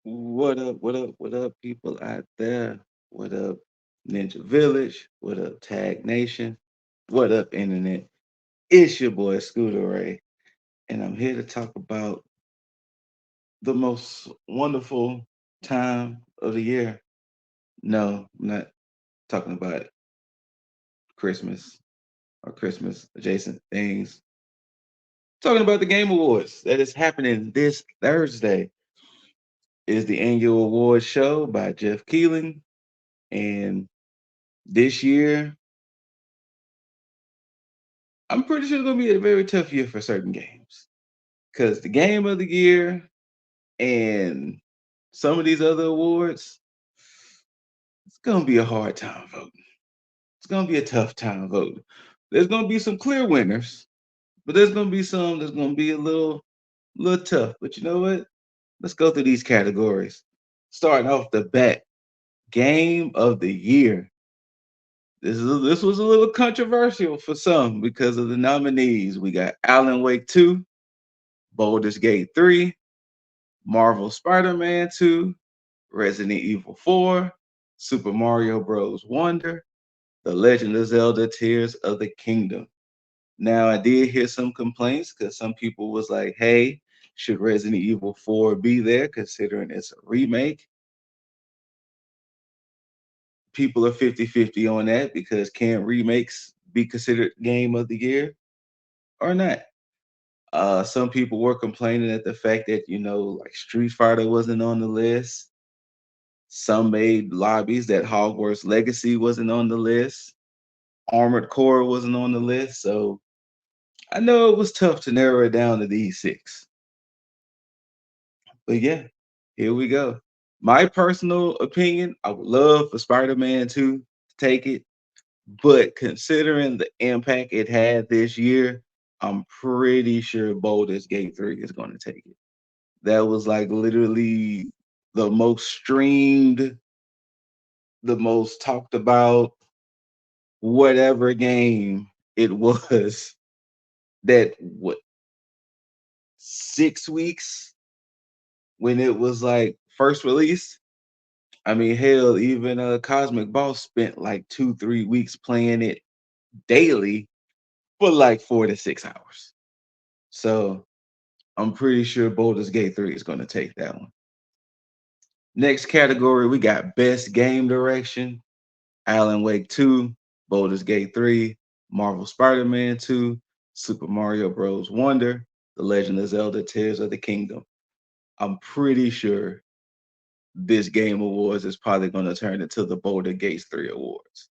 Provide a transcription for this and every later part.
What up, what up, what up, people out there? What up, Ninja Village? What up, Tag Nation? What up, Internet? It's your boy Scooter Ray, and I'm here to talk about the most wonderful time of the year. No, I'm not talking about Christmas or Christmas adjacent things. I'm talking about the Game Awards that is happening this Thursday. Is the annual awards show by Jeff Keeling, and this year I'm pretty sure it's gonna be a very tough year for certain games. Cause the game of the year and some of these other awards, it's gonna be a hard time voting. It's gonna be a tough time voting. There's gonna be some clear winners, but there's gonna be some that's gonna be a little tough. But you know what? Let's go through these categories. Starting off the bat, game of the year. This was a little controversial for some because of the nominees. We got Alan Wake 2, Baldur's Gate 3, Marvel Spider-Man 2, Resident Evil 4, Super Mario Bros. Wonder, The Legend of Zelda Tears of the Kingdom. Now, I did hear some complaints because some people was like, hey, should Resident Evil 4 be there considering it's a remake? People are 50-50 on that because can remakes be considered game of the year or not? Some people were complaining at the fact that, like Street Fighter wasn't on the list. Some made lobbies that Hogwarts Legacy wasn't on the list. Armored Core wasn't on the list. So I know it was tough to narrow it down to these six. But yeah, here we go. My personal opinion, I would love for Spider-Man 2 to take it. But considering the impact it had this year, I'm pretty sure Baldur's Gate 3 is going to take it. That was like literally the most streamed, the most talked about, whatever game it was that what 6 weeks when it was like first released. I mean, hell, even Cosmic Boss spent like 2-3 weeks playing it daily for like 4 to 6 hours. So I'm pretty sure Baldur's Gate 3 is going to take that one. Next category, we got Best Game Direction, Alan Wake 2, Baldur's Gate 3, Marvel Spider-Man 2, Super Mario Bros. Wonder, The Legend of Zelda Tears of the Kingdom. I'm pretty sure this Game Awards is probably going to turn into the Boulder Gates 3 Awards.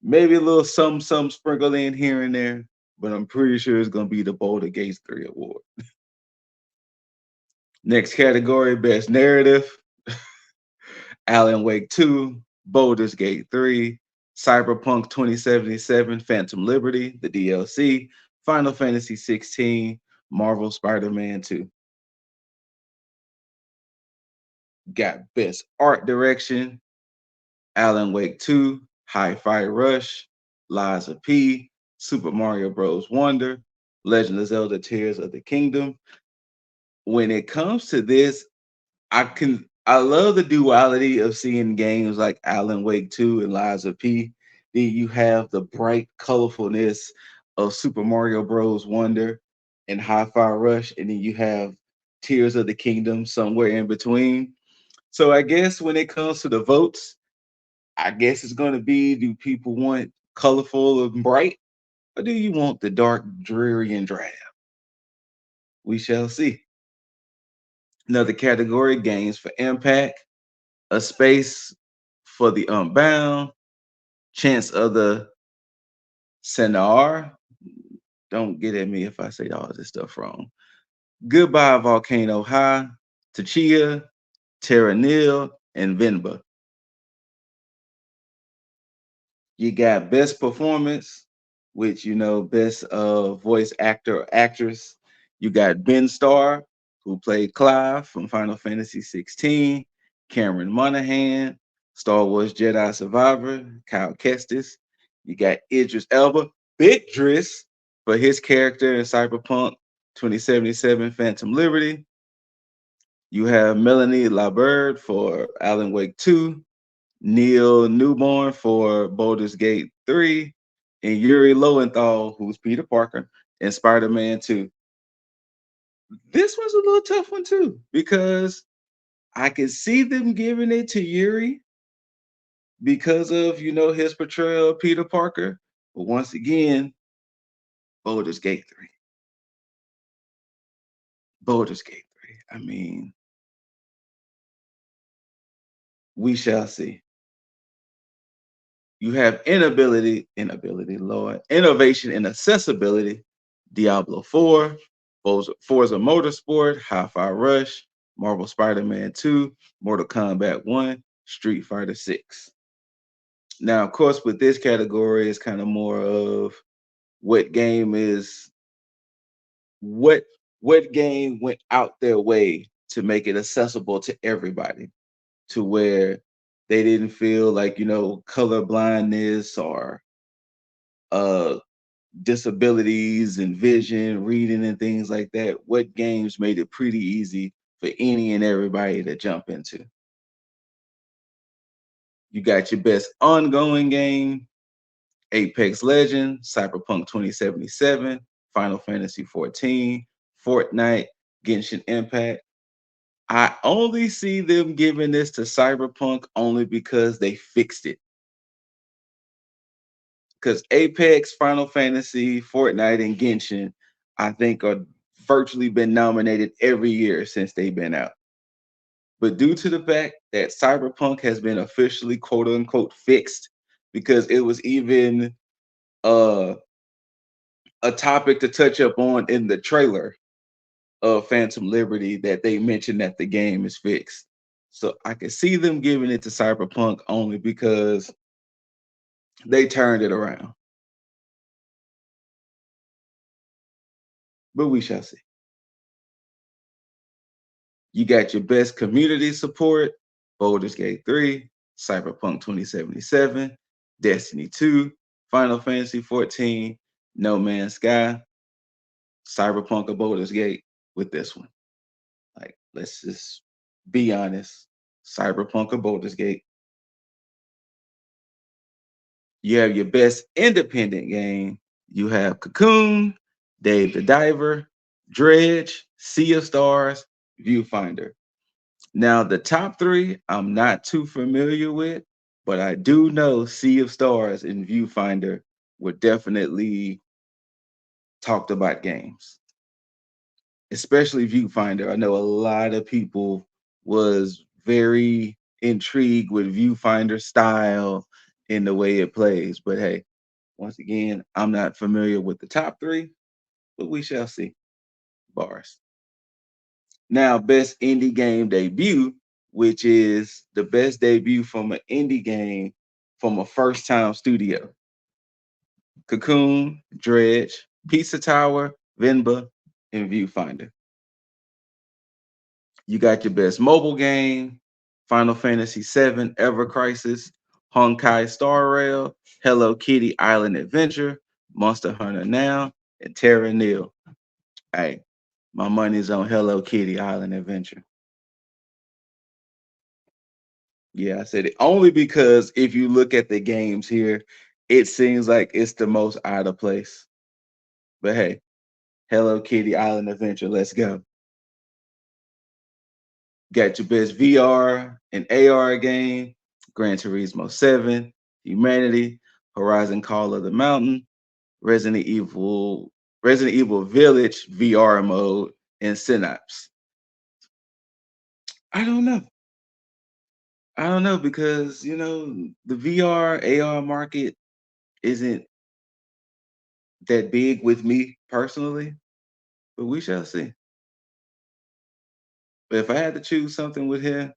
Maybe a little some sprinkle in here and there, but I'm pretty sure it's going to be the Boulder Gates 3 Award. Next category, Best Narrative, Alan Wake 2, Baldur's Gate 3, Cyberpunk 2077, Phantom Liberty, the DLC, Final Fantasy 16, Marvel Spider-Man 2. Got Best Art Direction, Alan Wake 2, Hi-Fi Rush, Lies of P, Super Mario Bros. Wonder, Legend of Zelda Tears of the Kingdom. When it comes to this, I love the duality of seeing games like Alan Wake 2 and Lies of P. Then you have the bright colorfulness of Super Mario Bros. Wonder and Hi-Fi Rush, and then you have Tears of the Kingdom somewhere in between. So I guess when it comes to the votes, I guess it's gonna be, do people want colorful and bright, or do you want the dark, dreary, and drab? We shall see. Another category, games for impact, a space for the unbound, chance of the Senar. Don't get at me if I say all this stuff wrong. Goodbye Volcano High, Tachia, Terra Nil, and Venba. You got best performance, which best voice actor or actress. You got Ben Starr, who played Clive from Final Fantasy 16, Cameron Monaghan, Star Wars Jedi Survivor, Kyle Kestis. You got Idris Elba, Big Driss, for his character in Cyberpunk 2077 Phantom Liberty. You have Melanie Laberd for Alan Wake 2, Neil Newborn for Baldur's Gate 3, and Yuri Lowenthal, who's Peter Parker, in Spider-Man 2. This one's a little tough one too, because I can see them giving it to Yuri because of his portrayal of Peter Parker. But once again, Baldur's Gate 3. Baldur's Gate 3. I mean, we shall see. You have Lord, innovation and accessibility, Diablo 4, Forza Motorsport, Hi-Fi Rush, Marvel Spider-Man 2, Mortal Kombat 1, Street Fighter 6. Now, of course, with this category, it's kind of more of what game is what what game went out their way to make it accessible to everybody, to where they didn't feel like color blindness or uh disabilities and vision, reading and things like that. What games made it pretty easy for any and everybody to jump into? You got your best ongoing game, Apex Legends, Cyberpunk 2077, Final Fantasy 14, Fortnite, Genshin Impact. I only see them giving this to Cyberpunk only because they fixed it. Because Apex, Final Fantasy, Fortnite, and Genshin, I think, are virtually been nominated every year since they've been out. But due to the fact that Cyberpunk has been officially quote unquote fixed, because it was even uh, a topic to touch up on in the trailer of Phantom Liberty, that they mentioned that the game is fixed. So I can see them giving it to Cyberpunk only because they turned it around. But we shall see. You got your best community support, Baldur's Gate 3, Cyberpunk 2077, Destiny 2, Final Fantasy 14, No Man's Sky, Cyberpunk or Baldur's Gate with this one. Like, let's just be honest. Cyberpunk or Baldur's Gate. You have your best independent game. You have Cocoon, Dave the Diver, Dredge, Sea of Stars, Viewfinder. Now, the top three, I'm not too familiar with, but I do know Sea of Stars and Viewfinder were definitely talked about games, especially Viewfinder. I know a lot of people was very intrigued with Viewfinder style in the way it plays. But hey, once again, I'm not familiar with the top three, but we shall see. Bars. Now, best indie game debut, which is the best debut from an indie game from a first time studio. Cocoon, Dredge, Pizza Tower, Venba, and Viewfinder. You got your best mobile game, Final Fantasy VII, Ever Crisis, Honkai Star Rail, Hello Kitty Island Adventure, Monster Hunter Now, and Terra Nil. Hey, my money's on Hello Kitty Island Adventure. Yeah, I said it only because if you look at the games here, it seems like it's the most out of place. But hey, Hello Kitty Island Adventure, let's go. Got your best VR and AR game, Gran Turismo 7, Humanity, Horizon Call of the Mountain, Resident Evil, Resident Evil Village VR mode, and Synapse. I don't know. I don't know because the VR AR market isn't that big with me personally, but we shall see. But if I had to choose something with him,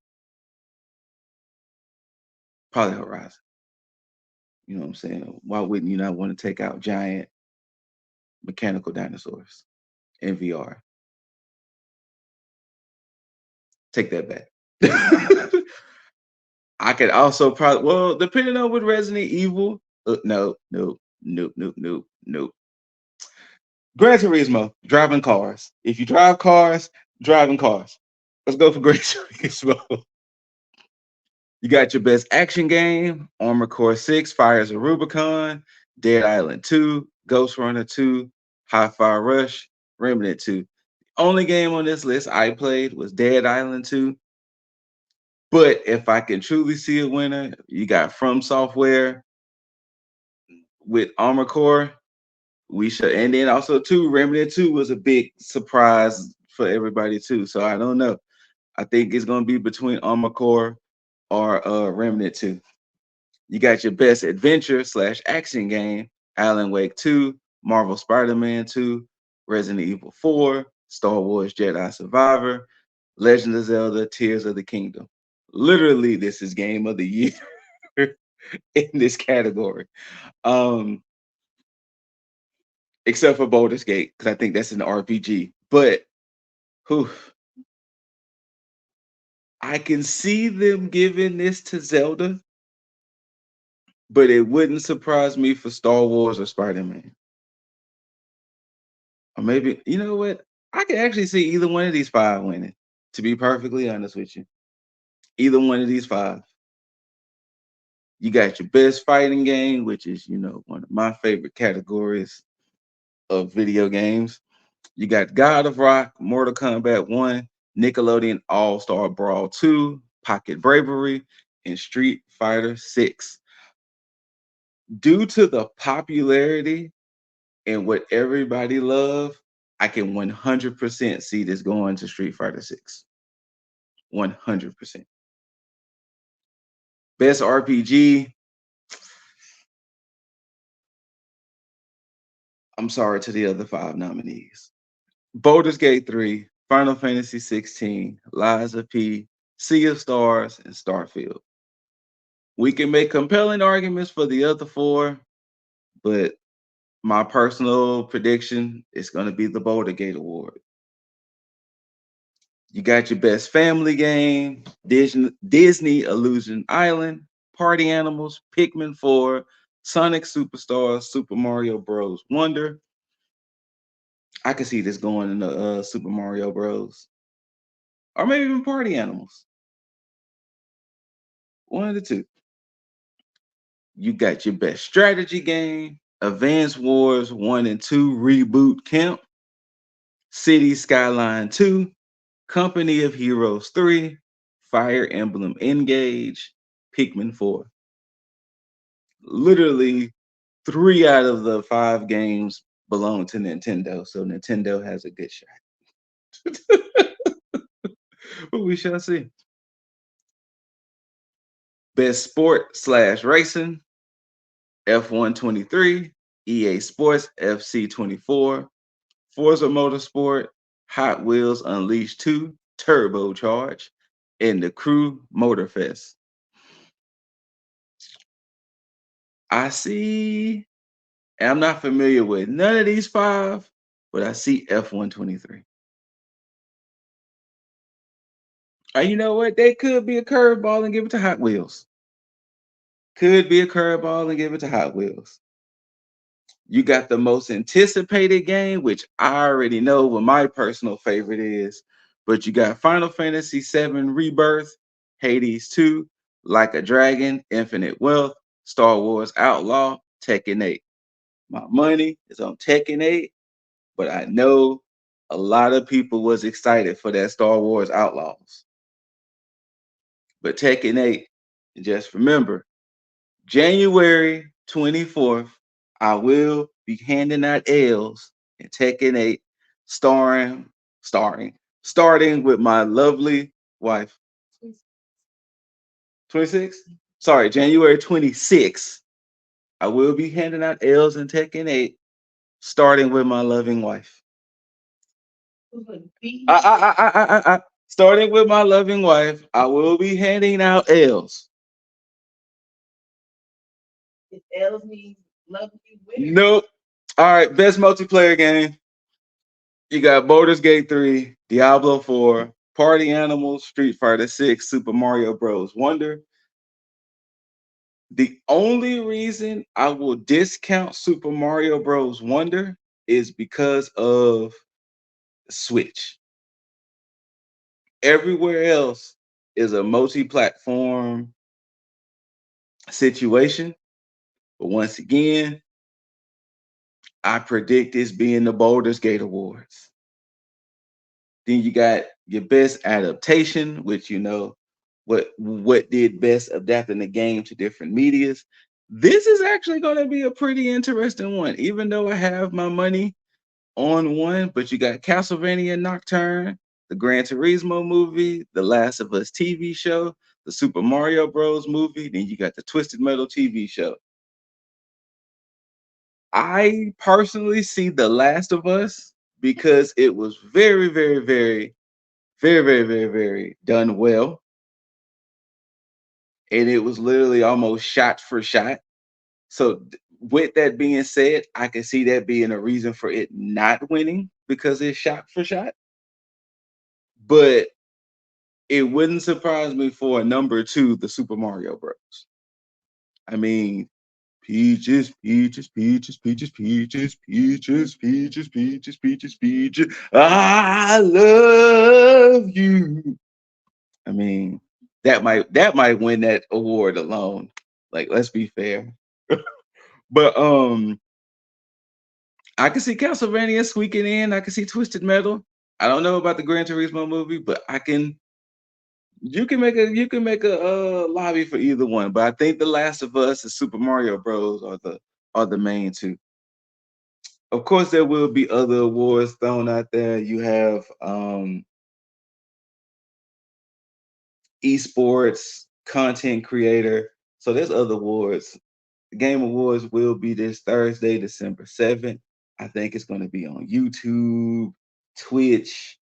probably Horizon. You know what I'm saying? Why wouldn't you not want to take out giant mechanical dinosaurs in VR? Take that back. I could also probably, well, depending on what Resident Evil. No, no, nope, nope, nope, nope. Gran Turismo, driving cars. If you drive cars, driving cars. Let's go for Great Turismo. You got your best action game, Armor Core 6, Fires of Rubicon, Dead Island 2, Ghost Runner 2, Hi-Fi Rush, Remnant 2. Only game on this list I played was Dead Island 2. But if I can truly see a winner, you got From Software with Armor Core. We should, and then also too, Remnant 2 was a big surprise for everybody too. So I don't know. I think it's gonna be between Armor Core or Remnant 2. You got your best adventure slash action game, Alan Wake 2, Marvel Spider-Man 2, Resident Evil 4, Star Wars Jedi Survivor, Legend of Zelda, Tears of the Kingdom. Literally, this is game of the year in this category. Um, except for Baldur's Gate, because I think that's an RPG. But whew, I can see them giving this to Zelda, but it wouldn't surprise me for Star Wars or Spider-Man. Or maybe, you know what? I can actually see either one of these five winning, to be perfectly honest with you. Either one of these five. You got your best fighting game, which is, one of my favorite categories of video games. You got God of Rock, Mortal Kombat 1, Nickelodeon All-Star Brawl 2, Pocket Bravery, and Street Fighter 6. Due to the popularity and what everybody love, I can 100% see this going to Street Fighter 6. 100%. Best RPG. I'm sorry to the other five nominees. Baldur's Gate 3, Final Fantasy 16, Lies of P, Sea of Stars, and Starfield. We can make compelling arguments for the other four, but my personal prediction is going to be the Boulder Gate Award. You got your best family game, Disney Illusion Island, Party Animals, Pikmin 4, Sonic Superstars, Super Mario Bros. Wonder. I could see this going in the Super Mario Bros. Or maybe even Party Animals. One of the two. You got your best strategy game, Advance Wars 1 and 2 Reboot Camp, City Skyline 2, Company of Heroes 3, Fire Emblem Engage, Pikmin 4. Literally 3 out of the 5 games belong to Nintendo, so Nintendo has a good shot. But we shall see. Best sport slash racing, F1 23, EA Sports FC 24, Forza Motorsport, Hot Wheels Unleashed 2, Turbocharge, and the Crew Motorfest. I see, and I'm not familiar with none of these 5, but I see F123. And you know what? They could be a curveball and give it to Hot Wheels. Could be a curveball and give it to Hot Wheels. You got the most anticipated game, which I already know what my personal favorite is. But you got Final Fantasy VII Rebirth, Hades 2, Like a Dragon, Infinite Wealth, Star Wars Outlaw, Tekken 8. My money is on Tekken 8, but I know a lot of people was excited for that Star Wars Outlaws. But Tekken 8, just remember, January 24th, I will be handing out L's in Tekken 8, starting with my lovely wife. 26? Sorry, January 26th. I will be handing out L's in Tekken 8, starting with my loving wife. Starting with my loving wife, I will be handing out L's. L's means love you with. Nope. All right, best multiplayer game. You got Baldur's Gate 3, Diablo 4, Party Animals, Street Fighter 6, Super Mario Bros. Wonder. The only reason I will discount Super Mario Bros. Wonder is because of Switch. Everywhere else is a multi-platform situation. But once again, I predict this being the Baldur's Gate Awards. Then you got your best adaptation, which what did best adapting the game to different medias. This is actually going to be a pretty interesting one, even though I have my money on one. But you got Castlevania Nocturne, the Gran Turismo movie, the Last of Us TV show, the Super Mario Bros. Movie. Then you got the Twisted Metal TV show. I personally see The Last of Us because it was very, very, very, very, very, very, very done well. And it was literally almost shot for shot. So, with that being said, I can see that being a reason for it not winning because it's shot for shot. But it wouldn't surprise me for a number two, the Super Mario Bros. I mean, peaches, peaches, peaches, peaches, peaches, peaches, peaches, peaches, peaches, peaches. I love you. I mean, that might win that award alone. Like, let's be fair. But I can see Castlevania squeaking in. I can see Twisted Metal. I don't know about the Gran Turismo movie, but I can. You can make a lobby for either one. But I think The Last of Us and Super Mario Bros. Are the main two. Of course, there will be other awards thrown out there. You have esports content creator. So there's other awards. The Game Awards will be this Thursday, December 7th. I think it's going to be on YouTube, Twitch,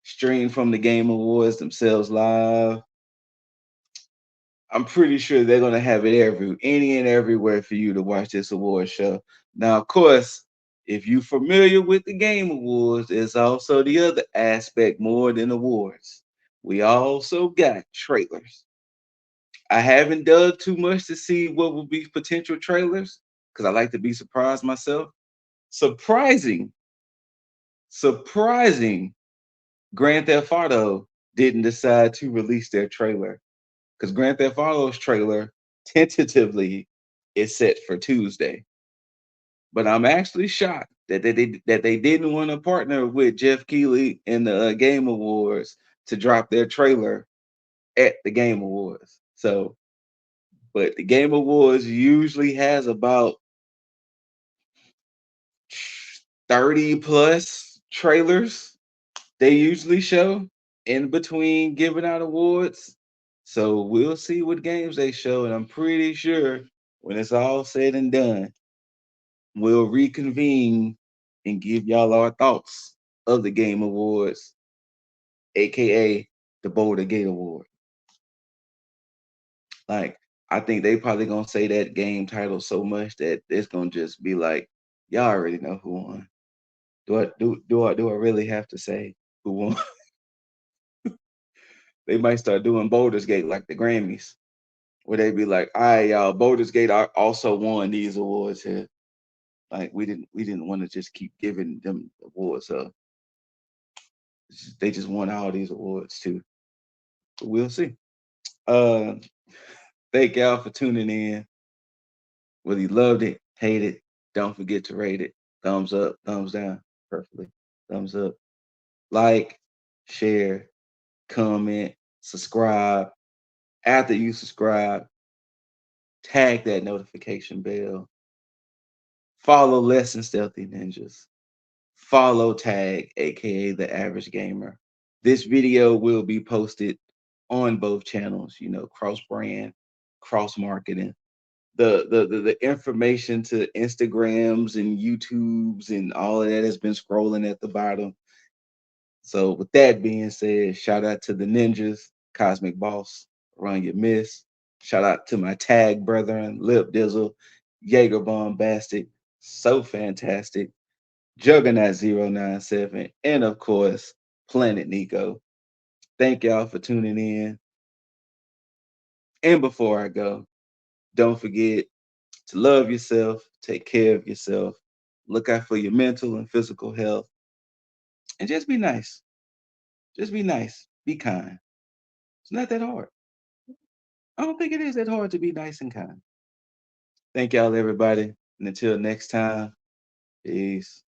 stream from the Game Awards themselves live. I'm pretty sure they're going to have it any and everywhere for you to watch this award show. Now, of course, if you're familiar with the Game Awards, there's also the other aspect more than awards. We also got trailers. I haven't dug too much to see what will be potential trailers because I like to be surprised myself. Surprising, surprising. Grand Theft Auto didn't decide to release their trailer because Grand Theft Auto's trailer tentatively is set for Tuesday. But I'm actually shocked that they didn't want to partner with Jeff Keighley and the Game Awards to drop their trailer at the Game Awards. So, but the Game Awards usually has about 30 plus trailers they usually show in between giving out awards. So we'll see what games they show. And I'm pretty sure when it's all said and done, we'll reconvene and give y'all our thoughts of the Game Awards, aka the Boulder Gate Award. Like, I think they probably gonna say that game title so much that it's gonna just be like, y'all already know who won. Do I really have to say who won? They might start doing Boulders Gate like the Grammys, where they be like, all right, y'all, Boulders Gate also won these awards here. Like we didn't want to just keep giving them awards. So they just won all these awards too. But we'll see. Uh Thank y'all for tuning in. Whether you loved it, hate it, don't forget to rate it. Thumbs up, thumbs down, perfectly. Thumbs up. Like, share, comment, subscribe. After you subscribe, tag that notification bell. Follow Less Than Stealthy Ninjas. Follow tag, aka the average gamer. This video will be posted on both channels, cross brand, cross marketing. The information to Instagrams and YouTubes and all of that has been scrolling at the bottom. So with that being said, shout out to the ninjas, Cosmic Boss, Run Your Miss. Shout out to my tag brethren, Lip Dizzle, Jaeger Bomb Bastard, So Fantastic, Juggernaut 097, and of course, Planet Nico. Thank y'all for tuning in. And before I go, don't forget to love yourself, take care of yourself, look out for your mental and physical health, and just be nice. Just be nice. Be kind. It's not that hard. I don't think it is that hard to be nice and kind. Thank y'all, everybody. And until next time, peace.